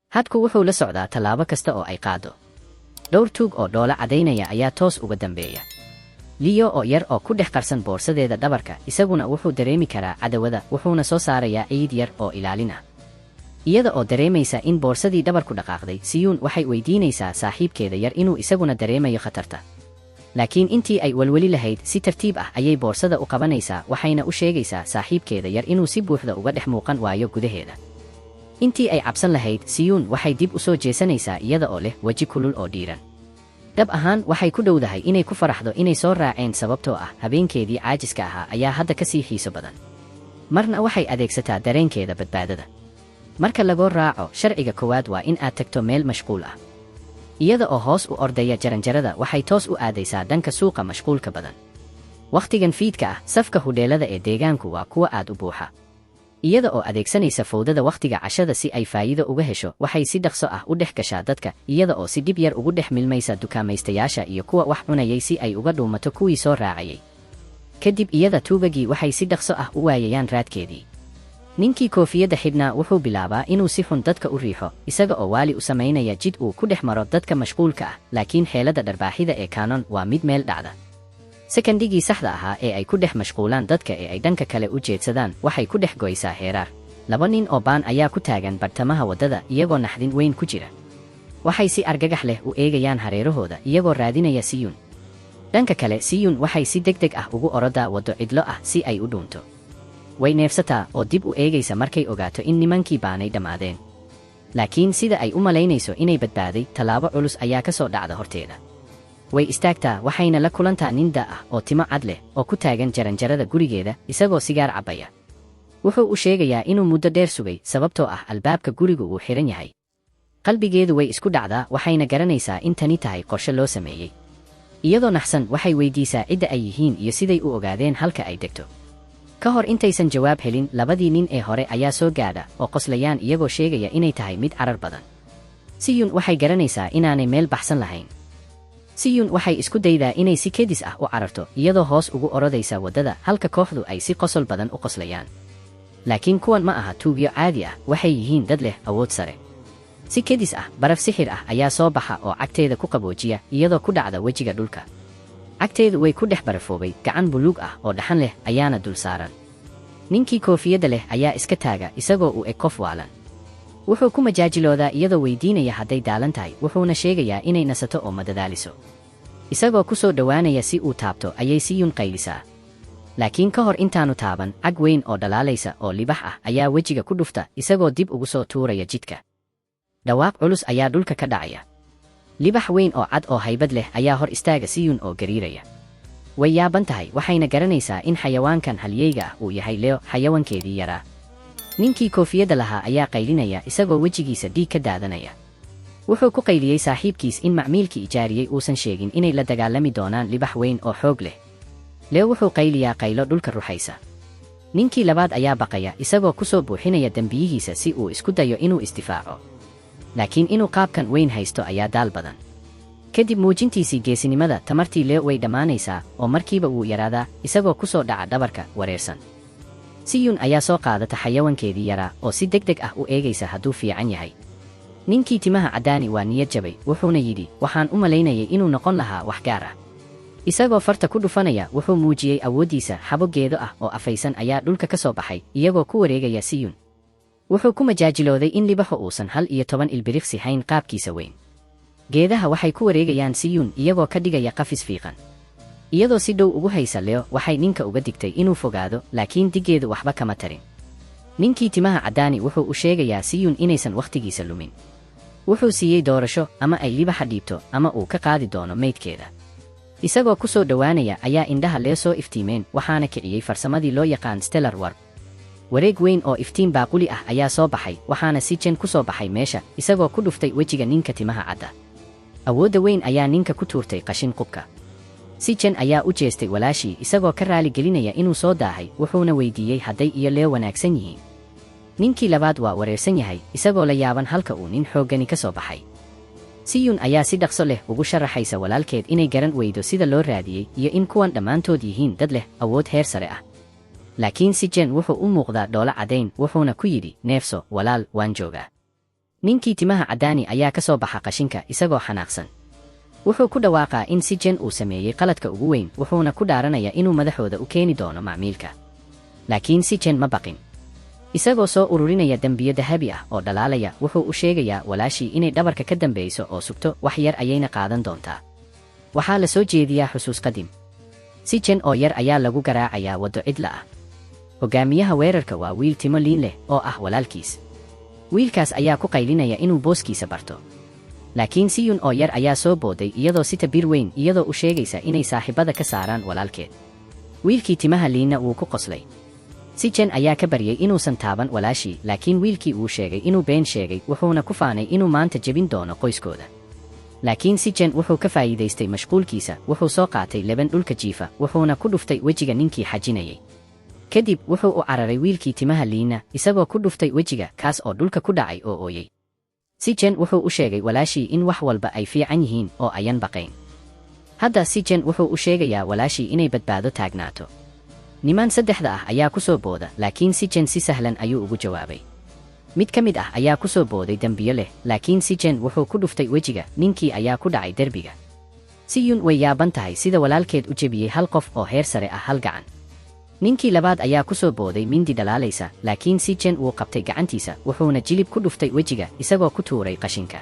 hadku wuxuu la socdaa tallaabo kasta oo ay qaado. dhowr tuug oo dhoola cadaynaya ayaa toos uga dambeeya. Leo oo yar oo ku dhex qarsan boorsadeeda dhabarka, isaguna wuxuu dareemi karaa cadawada, wuxuuna soo saarayaa ciid yar oo ilaalin ah. iyada oo dareemaysa in boorsadii dhabarku dhaqaaqday, Siyun waxay weydiinaysaa saaxiibkeeda yar inuu isaguna dareemayo khatarta. laakiin intii ay walwali lahayd, si tartiib ah ayay boorsada u qabanaysaa, waxayna u sheegaysaa saaxiibkeeda yar inuu si buuxda uga dhex muuqan waayo gudaheeda. intii ay cabsan lahayd, Siyun waxay dib u soo jeesanaysaa iyada oo leh weji kulul oo dhiiran. dhab ahaan waxay ku dhowdahay inay ku faraxdo inay soo raaceen, sababtoo ah habeenkeedii caajiska ahaa ayaa hadda ka sii xiiso badan. marna waxay adeegsataa dareenkeeda badbaadada. marka lagoo raaco sharciga koowaad waa in aad tagto meel mashquul ah. iyada oo hoos u ordaya jaranjarada, waxay toos u aadaysaa dhanka suuqa mashquulka badan. wakhtigan fiidka ah, safka hudheelada ee deegaanku waa kuwa aad u buuxa. iyada oo adeegsanaysa fowdada wakhtiga cashada si ay faa'iido uga hesho, waxay si dhaqso ah u dhex gashaa dadka, iyada oo si dhib yar ugu dhex milmaysa dukaamaystayaasha iyo kuwa wax cunayay si ay uga dhuumato kuwii soo raacayay. kadib iyada tuugagii waxay si dhaqso ah u waayayaan raadkeedii. ninkii koofiyadda xidhnaa wuxuu bilaabaa inuu si xun dadka u riixo, isaga oo waali u samaynaya jid uu ku dhex maro dadka mashquulka ah, laakiin xeeladda dharbaaxida ee Canon waa mid meel dhacda. sekandigii saxda ahaa ee ay ku dhex mashquulaan dadka ee ay dhanka kale u jeedsadaan, waxay ku dhex goysaa heeraar. 2 nin oo baan ayaa ku taagan bartamaha waddada, iyagoo naxdin weyn ku jira. waxay si argagax leh u eegayaan hareerahooda, iyagoo raadinaya Siyun. dhanka kale, Siyun waxay si degdeg ah ugu orodaa waddo cidlo ah si ay u dhuunto. way neefsataa oo dib u eegaysa markay ogaato in nimankii baanay dhammaadeen. laakiin sida ay u malaynayso inay badbaaday, tallaabo culus ayaa ka soo dhacda horteeda. way istaagtaa, waxayna la kulantaa nin da' ah oo timo cad leh oo ku taagan jaranjarada gurigeeda, isagoo sigaar cabbaya. wuxuu u sheegayaa inuu muddo dheer sugay, sababtoo ah albaabka gurigu uu xiran yahay. qalbigeedu way isku dhacdaa, waxayna garanaysaa in tani tahay qorshe loo sameeyey. iyadoo naxsan, waxay weydiisaa cidda ay yihiin iyo siday u ogaadeen halka ay degto. ka hor intaysan jawaab helin, 2 nin ee hore ayaa soo gaadha oo qoslayaan, iyagoo sheegaya inay tahay mid carar badan. Siyun waxay garanaysaa inaanay meel baxsan lahayn. Siyun waxay isku daydaa inay si kedis ah u cararto, iyadoo hoos ugu orodaysa waddada, halka kooxdu ay si qosol badan u qoslayaan. laakiin kuwan ma aha tuugyo caadi ah, waxay yihiin dad leh awood sare. si kedis ah, baraf sixir ah ayaa soo baxa oo cagteeda ku qaboojiya, iyadoo ku dhacda wejiga dhulka. cagteedu way ku dhex barafoobay, gacan buluug ah oo dhaxan leh ayaana dul saaran. ninkii koofiyadda leh ayaa iska taaga, isagoo u eg qof waalan. wuxuu ku majaajiloodaa iyadoo weydiinaya hadday daalan tahay, wuxuuna sheegayaa inay nasato oo madadaaliso. isagoo ku soo dhowaanaya si uu taabto, ayay Siyun qaylisaa. laakiin ka hor intaanu taaban, cag weyn oo dhalaalaysa oo libax ah ayaa wejiga ku dhufta, isagoo dib ugu soo tuuraya jidka. dhawaaq culus ayaa dhulka ka dhacaya. libax weyn oo cad oo haybad leh ayaa hor istaaga Siyun oo gariiraya. way yaaban tahay, waxayna garanaysaa in xayawaankan halyeyga ah uu yahay Leo, xayawaankeedii yaraa. ninkii koofiyadda lahaa ayaa qaylinaya, isagoo wejigiisa dhiig ka daadanaya. wuxuu ku qayliyey saaxiibkiis in macmiilkii ijaariyey uusan sheegin inay la dagaalami doonaan libax weyn oo xoog leh. Leo wuxuu qayliyaa qaylo dhulka ruxaysa. ninkii labaad ayaa baqaya, isagoo ku soo buuxinaya dembiyihiisa si uu isku dayo inuu isdifaaco. laakiin inuu qaabkan weyn haysto ayaa daal badan. kadib muujintiisii geesinimada, tamartii Leo way dhammaanaysaa oo markiiba wuu yaraadaa, isagoo ku soo dhaca dhabarka, wareersan. Siyun ayaa soo qaadata xayawaankeedii yaraa oo si degdeg ah u eegaysa hadduu fiican yahay. ninkii timaha caddaani waa niyad jabay, wuxuuna yidhi, waxaan u malaynayay inuu noqon lahaa wax gaar ah. isagoo farta ku dhufanaya, wuxuu muujiyey awooddiisa. xabo geedo ah oo afaysan ayaa dhulka ka soo baxay, iyagoo ku wareegaya Siyun. wuxuu ku majaajilooday in libaxu uusan 11 ilbiriqsi hayn qaabkiisa weyn. geedaha waxay ku wareegayaan Siyun, iyagoo ka dhigaya qafis fiiqan. iyadoo si dhow ugu haysa Leo, waxay ninka uga digtay inuu fogaado, laakiin diggeedu waxba kama tarin. ninkii timaha caddaani wuxuu u sheegayaa Siyun inaysan wakhtigiisa lumin. wuxuu siiyey doorasho, ama ay libaxa dhiibto ama uu ka qaadi doono meydkeeda. isagoo ku soo dhowaanaya ayaa indhaha Leo soo iftiimeen, waxaana kiciyey farsamadii loo yaqaan stellar warp. wareeg weyn oo iftiin baaquli ah ayaa soo baxay, waxaana Sijen ku soo baxay meesha, isagoo ku dhuftay wejiga ninka timaha cadda. awoodda weyn ayaa ninka ku tuurtay qashin qubka. Sijen ayaa u jeestay walaashii, isagoo ka raali gelinaya inuu soo daahay, wuxuuna weydiiyey hadday iyo Leo wanaagsan yihiin. ninkii labaad waa wareersan yahay, isagoo la yaaban halka uu nin xooggani ka soo baxay. Siyun ayaa si dhaqso leh ugu sharaxaysa walaalkeed inay garan weydo sida loo raadiyey iyo in kuwan dhammaantood yihiin dad leh awood heer sare ah. laakiin Sijen wuxuu u muuqdaa dhoola caddayn, wuxuuna ku yidhi, neefso, walaal, waan joogaa. ninkii timaha caddaani ayaa ka soo baxa qashinka isagoo xanaaqsan. wuxuu ku dhawaaqaa in si Jen uu sameeyey qaladka ugu weyn, wuxuuna ku dhaaranaya inuu madaxooda u keeni doono macmiilka. laakiin si Jen ma baqin. isagoo soo ururinaya dembiyo dahabi ah oo dhalaalaya, wuxuu u sheegayaa walaashii inay dhabarka ka dambayso oo sugto, wax yar ayayna qaadan doontaa. waxaa la soo jeediyaa xusuus qadim. si Jen oo yar ayaa lagu garaacayaa waddo cidla ah. hogaamiyaha weerarka waa wiil timo liin leh oo ah walaalkiis. wiilkaas ayaa ku qaylinaya inuu booskiisa barto. laakiin Siyun oo yar ayaa soo booday iyadoo sita bir weyn, iyadoo u sheegaysa inay saaxiibada ka saaraan walaalkeed. wiilkii timaha liinna wuu ku qoslay. si Jen ayaa ka baryay inuusan taaban walaashii, laakiin wiilkii uu sheegay inuu been sheegay, wuxuuna ku faanay inuu maanta jebin doono qoyskooda. laakiin si Jen wuxuu ka faa'iidaystay mashquulkiisa, wuxuu soo qaatay leban dhulka jiifa, wuxuuna ku dhuftay wejiga ninkii xajinayay. kadib wuxuu u cararay wiilkii timaha liinna, isagoo ku dhuftay wejiga kaas oo dhulka ku dhacay oo ooyay. si Jen wuxuu u sheegay walaashii in wax walba ay fiican yihiin oo ayan baqayn. hadda si Jen wuxuu u sheegayaa walaashii inay badbaado taagnaato. niman saddexda ah ayaa ku soo booda, laakiin si Jen si sahlan ayuu ugu jawaabay. mid ka mid ah ayaa ku soo booday dembiyo leh, laakiin si Jen wuxuu ku dhuftay wejiga, ninkii ayaa ku dhacay derbiga. Siyun way yaaban tahay sida walaalkeed u jebiyey hal qof oo heer sare ah hal gacan. ninkii labaad ayaa ku soo booday mindi dhalaalaysa, laakiin si Jen wuu qabtay gacantiisa, wuxuuna jilib ku dhuftay wejiga isagoo ku tuuray qashinka.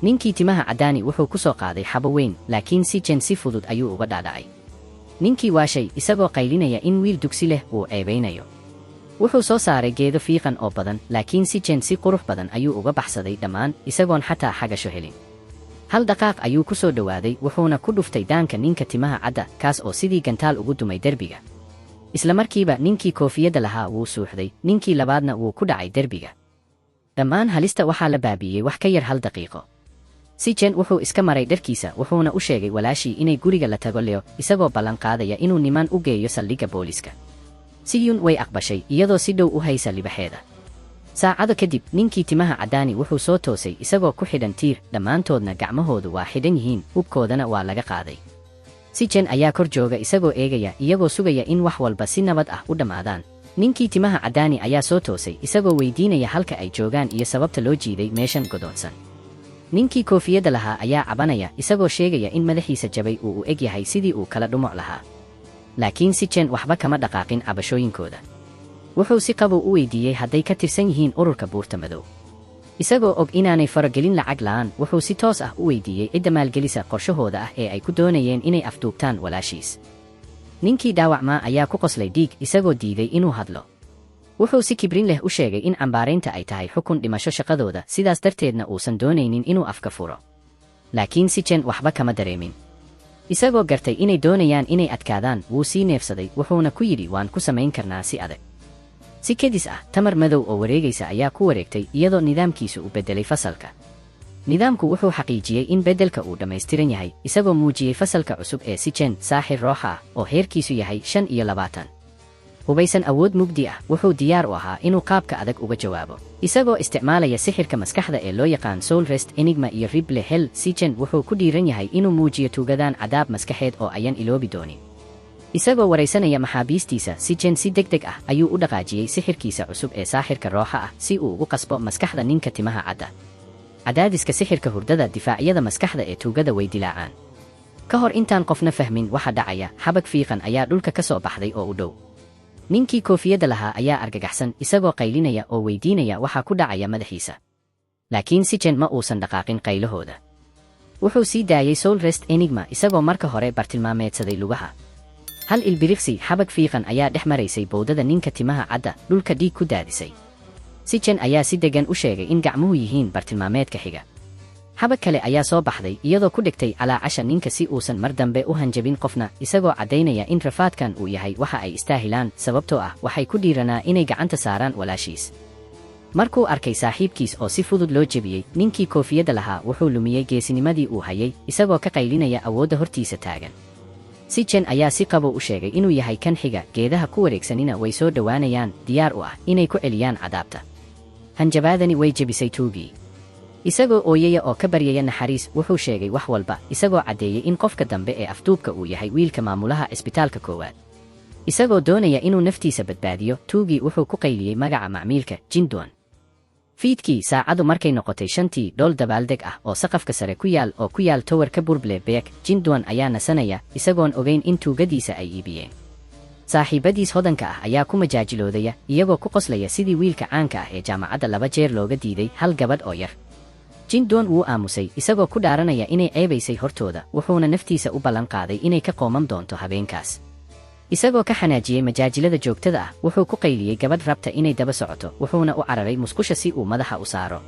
ninkii timaha caddaani wuxuu ku soo qaaday xabo weyn, laakiin si Jen si fudud ayuu uga dhaadhacay. ninkii waashay isagoo qaylinaya in wiil dugsi leh uu ceebaynayo. wuxuu soo saaray geedo fiiqan oo badan, laakiin si Jen si qurux badan ayuu uga baxsaday dhammaan, isagoon xataa xagasho helin. hal dhaqaaq ayuu ku soo dhowaaday, wuxuuna ku dhuftay daanka ninka timaha cadda, kaas oo sidii gantaal ugu dumay derbiga. isla markiiba ninkii koofiyadda lahaa wuu suuxday, ninkii labaadna wuu ku dhacay derbiga. dhammaan halista waxaa la baabi'iyey wax ka yar hal daqiiqo. si Jen wuxuu iska maray dharkiisa, wuxuuna u sheegay walaashii inay guriga la tago Leo, isagoo ballan qaadaya inuu niman u geeyo saldhigga booliiska. Siyun way aqbashay, iyadoo si dhow u haysa libaxeeda. saacado kadib, ninkii timaha caddaani wuxuu soo toosay isagoo ku xidhan tiir, dhammaantoodna gacmahoodu waa xidhan yihiin, hubkoodana waa laga qaaday. si Jen ayaa kor jooga isagoo eegaya, iyagoo sugaya in wax walba si nabad ah u dhammaadaan. ninkii timaha caddaani ayaa soo toosay isagoo weydiinaya halka ay joogaan iyo sababta loo jiiday meeshan godoonsan. ninkii koofiyadda lahaa ayaa cabanaya, isagoo sheegaya in madaxiisa jabay uu u eg yahay sidii uu kala dhumuc lahaa. laakiin si Jen waxba kama dhaqaaqin cabashooyinkooda. wuxuu si qabow u weydiiyey hadday ka tirsan yihiin ururka buurta madow. isagoo og inaanay faragelin lacag la'aan, wuxuu si toos ah u weydiiyey cidda maalgelisa qorshahooda ah ee ay ku doonayeen inay afduubtaan walaashiis. ninkii dhaawacmaa ayaa ku qoslay dhiig, isagoo diiday inuu hadlo. wuxuu si kibrin leh u sheegay in cambaaraynta ay tahay xukun dhimasho shaqadooda, sidaas darteedna uusan doonaynin inuu afka furo. laakiin si Jen waxba kama dareemin. isagoo gartay inay doonayaan inay adkaadaan, wuu sii neefsaday, wuxuuna ku yidhi waan ku samayn karnaa si adag. si kedis ah, tamar madow oo wareegaysa ayaa ku wareegtay, iyadoo nidaamkiisu u beddelay fasalka. nidaamku wuxuu xaqiijiyey in beddelka uu dhammaystiran yahay, isagoo muujiyey fasalka cusub ee si Jen, saaxir rooxa ah oo heerkiisu yahay 25. hubaysan awood mugdi ah, wuxuu diyaar u ahaa inuu qaabka adag uga jawaabo. isagoo isticmaalaya sixirka maskaxda ee loo yaqaan Soul Rest, Enigma iyo Ribble Hell, si Jen wuxuu ku dhiiran yahay inuu muujiyo tuugadaan cadaab maskaxeed oo ayan iloobi doonin. isagoo waraysanaya maxaabiistiisa, si Jen si degdeg ah ayuu u dhaqaajiyey sixirkiisa cusub ee saaxirka rooxa ah si uu ugu qasbo maskaxda ninka timaha cadda. cadaadiska sixirka hurdada difaacyada maskaxda ee tuugada way dilaacaan. ka hor intaan qofna fahmin waxa dhacaya, xabag fiiqan ayaa dhulka ka soo baxday oo u dhow. ninkii koofiyadda lahaa ayaa argagaxsan, isagoo qaylinaya oo weydiinaya waxa ku dhacaya madaxiisa. laakiin si Jen ma uusan dhaqaaqin qaylahooda. wuxuu sii daayey Soul Rest Enigma isagoo marka hore bartilmaameedsaday lugaha. hal ilbiriqsi xabag fiiqan ayaa dhex maraysay bowdada ninka timaha cadda, dhulka dhiig ku daadisay. si Jen ayaa si deggan u sheegay in gacmuhu yihiin bartilmaameedka xiga. xabag kale ayaa soo baxday, iyadoo ku dhigtay calaacasha ninka si uusan mar dambe u hanjabin qofna, isagoo caddaynaya in rafaadkan uu yahay waxa ay istaahilaan, sababtoo ah waxay ku dhiiranaa inay gacanta saaraan walaashiis. markuu arkay saaxiibkiis oo si fudud loo jebiyey, ninkii koofiyadda lahaa wuxuu lumiyey geesinimadii uu hayay, isagoo ka qaylinaya awoodda hortiisa taagan. si Jen ayaa si qabow u sheegay inuu yahay kan xiga, geedaha ku wareegsanina way soo dhowaanayaan, diyaar u ah inay ku celiyaan cadaabta. hanjabaadani way jebisay tuugii. isagoo ooyaya oo ka baryaya naxariis, wuxuu sheegay wax walba, isagoo caddeeyey in qofka dambe ee afduubka uu yahay wiilka maamulaha cisbitaalka koowaad. isagoo doonaya inuu naftiisa badbaadiyo, tuugii wuxuu ku qayliyey magaca macmiilka, Jinduan. fiidkii saacadu markay noqotay 5 dhool dabaaldeg ah oo saqafka sare ku yaal towerka Burblebeek, Jinduan ayaa nasanaya isagoon ogeyn in tuugadiisa ay iibiyeen. saaxiibadiis hodanka ah ayaa ku majaajiloodaya iyagoo ku qoslaya sidii wiilka caanka ah ee jaamacadda 2 jeer looga diiday hal gabadh oo yar. Jinduan wuu aamusay isagoo ku dhaaranaya inay ceebaysay hortooda, wuxuuna naftiisa u ballan qaaday inay ka qoomam doonto habeenkaas. isagoo ka xanaajiyey majaajilada joogtada ah, wuxuu ku qayliyey gabadh rabta inay daba socoto, wuxuuna u cararay musqusha si uu madaxa u saaro.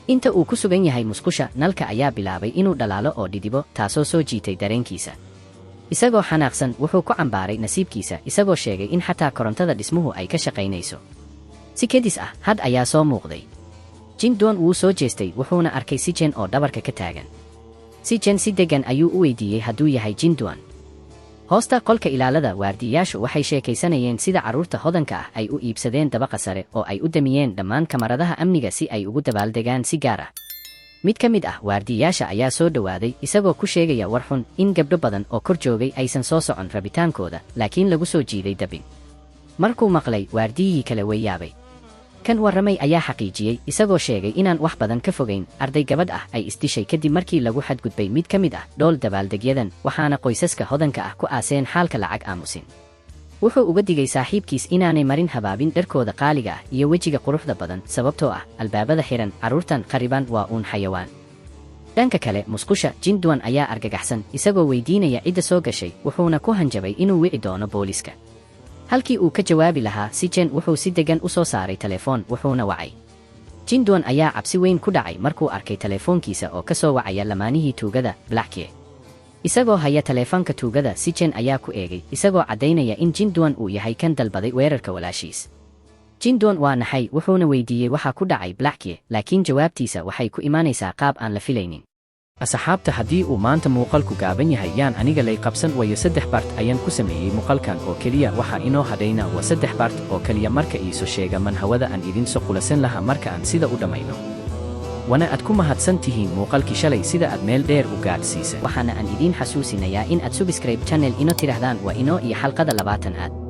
inta uu ku sugan yahay musqusha, nalka ayaa bilaabay inuu dhalaalo oo dhidibo, taasoo soo jiitay dareenkiisa. isagoo xanaaqsan wuxuu ku cambaaray nasiibkiisa isagoo sheegay in xataa korontada dhismuhu ay ka shaqaynayso. si kedis ah, had ayaa soo muuqday. Jinduan wuu soo jeestay wuxuuna arkay Sijen oo dhabarka ka taagan. Sijen si degan ayuu u weydiiyey hadduu yahay Jinduan. hoosta qolka ilaalada, waardiyayaashu waxay sheekaysanayeen sida carruurta hodanka ah ay u iibsadeen dabaqa sare oo ay u damiyeen dhammaan kamaradaha amniga si ay ugu dabaaldegaan si gaar ah. mid ka mid ah waardiyayaasha ayaa soo dhowaaday isagoo ku sheegaya war xun in gabdho badan oo kor joogay aysan soo socon rabitaankooda, laakiin lagu soo jiiday dabin. markuu maqlay, waardiyihii kale way yaabay. kan warramay ayaa xaqiijiyey isagoo sheegay inaan wax badan ka fogayn arday gabadh ah ay isdishay kadib markii lagu xadgudbay mid ka mid ah dhool dabaaldegyadan, waxaana qoysaska hodanka ah ku aaseen xaalka lacag aamusin. wuxuu uga digay saaxiibkiis inaanay marin habaabin dharkooda qaaliga ah iyo wejiga quruxda badan, sababtoo ah albaabada xiran, carruurtan qariban waa uun xayawaan. dhanka kale, musqusha, Jinduan ayaa argagaxsan isagoo weydiinaya cidda soo gashay, wuxuuna ku hanjabay inuu wici doono booliiska. halkii uu ka jawaabi lahaa, Sijen wuxuu si degan u soo saaray telefoon wuxuuna wacay. Jinduan ayaa cabsi weyn ku dhacay markuu arkay telefoonkiisa oo ka soo wacaya lamaanihii tuugada, Blackie. isagoo haya telefoonka tuugada, Sijen ayaa ku eegay isagoo caddaynaya in Jinduan uu yahay kan dalbaday weerarka walaashiis. Jinduan waa naxay wuxuuna weydiiyey waxa ku dhacay Blackie, laakiin jawaabtiisa waxay ku imaanaysaa qaab aan la filaynin. asxaabta, haddii uu maanta muuqaalku gaaban yahay yaan aniga lay qabsan wayo 3 part ayaan ku sameeyey muuqaalkan oo keliya, waxaa inoo hadhayna waa 3 part oo keliya. marka iiso sheega man hawada aan idin soo qulasan laha marka aan sida u dhammayno. wana aad ku mahadsan tihiin muuqaalkii shalay sida aad meel dheer u gaadhsiisa. waxaana aan idiin xasuusinayaa in aad subscribe channel ino tidhaahdaan waa inoo iyo xalqada 20aad.